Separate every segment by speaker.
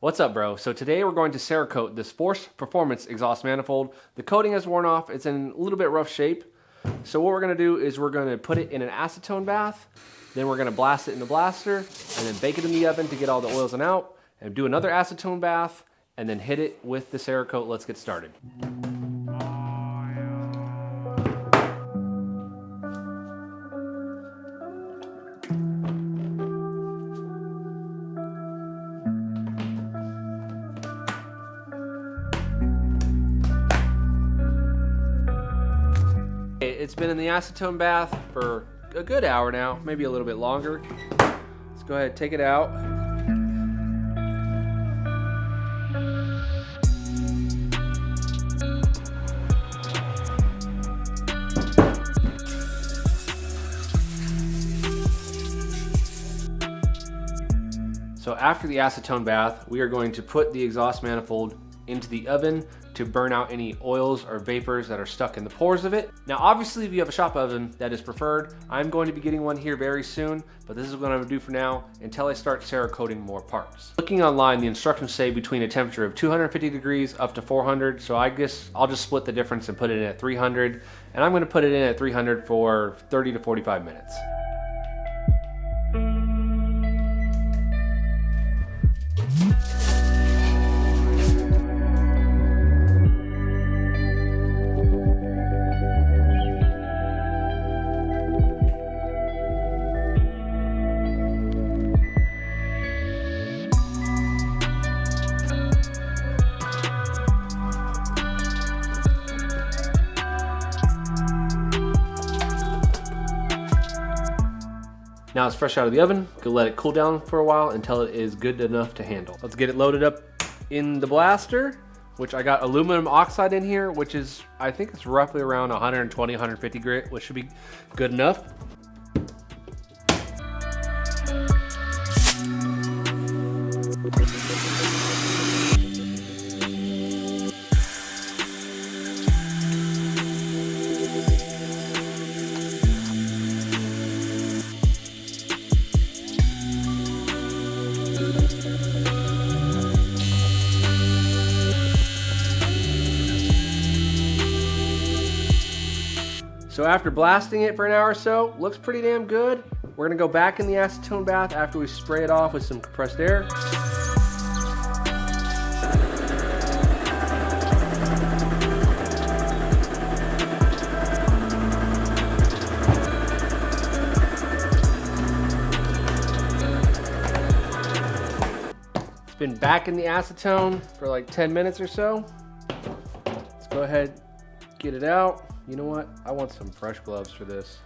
Speaker 1: What's up, bro? So today we're going to CERAKOTE this Force Performance exhaust manifold. The coating has worn off. It's in a little bit rough shape. So what we're going to do is we're going to put it in an acetone bath. Then we're going to blast it in the blaster and then bake it in the oven to get all the oils and out. And do another acetone bath and then hit it with the CERAKOTE. Let's get started. It's been in the acetone bath for a good hour now, maybe a little bit longer. Let's go ahead and take it out. So after the acetone bath, we are going to put the exhaust manifold into the oven to burn out any oils or vapors that are stuck in the pores of it. Now obviously if you have a shop oven, that is preferred. I'm going to be getting one here very soon, but this is what I'm gonna do for now until I start CERAKOTing more parts. Looking online, the instructions say between a temperature of 250 degrees up to 400, so I guess I'll just split the difference and put it in at 300, and I'm gonna put it in at 300 for 30 to 45 minutes. Now it's fresh out of the oven. Go let it cool down for a while until it is good enough to handle. Let's get it loaded up in the blaster, which I got aluminum oxide in here, which is, I think it's roughly around 120, 150 grit, which should be good enough. So after blasting it for an hour or so, looks pretty damn good. We're gonna go back in the acetone bath after we spray it off with some compressed air. It's been back in the acetone for like 10 minutes or so. Let's go ahead, get it out. You know what? I want some fresh gloves for this.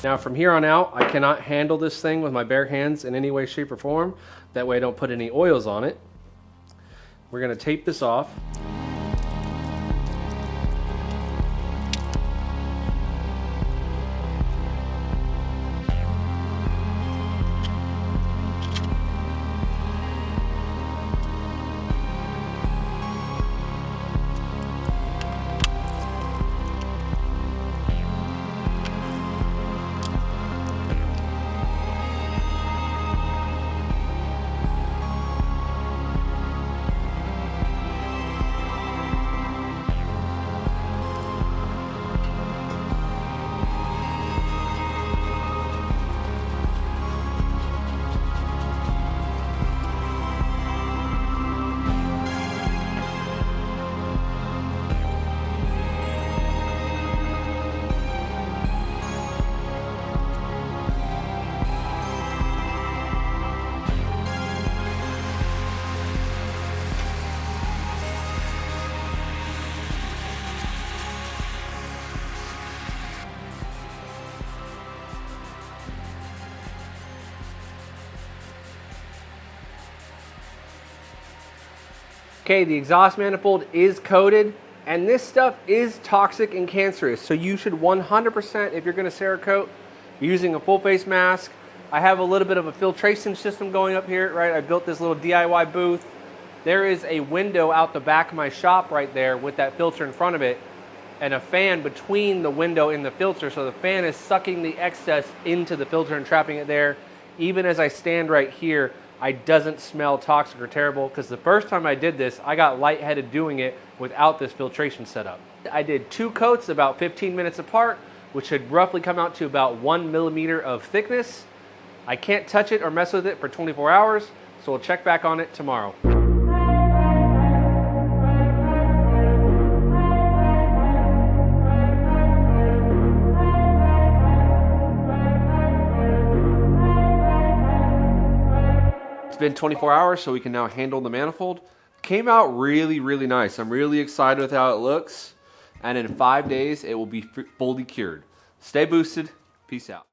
Speaker 1: Now from here on out, I cannot handle this thing with my bare hands in any way, shape, or form. That way I don't put any oils on it. We're going to tape this off. Okay, the exhaust manifold is coated, and this stuff is toxic and cancerous, so you should 100%, if you're going to CERAKOTE, using a full face mask, I have a little bit of a filtration system going up here, right? I built this little DIY booth. There is a window out the back of my shop right there with that filter in front of it, and a fan between the window and the filter, so the fan is sucking the excess into the filter and trapping it there. Even as I stand right here, it doesn't smell toxic or terrible, because the first time I did this, I got lightheaded doing it without this filtration setup. I did 2 coats about 15 minutes apart, which should roughly come out to about 1 millimeter of thickness. I can't touch it or mess with it for 24 hours, so we'll check back on it tomorrow. It's been 24 hours, so we can now handle the manifold. Came out really, really nice. I'm really excited with how it looks. And in 5 days, it will be fully cured. Stay boosted. Peace out.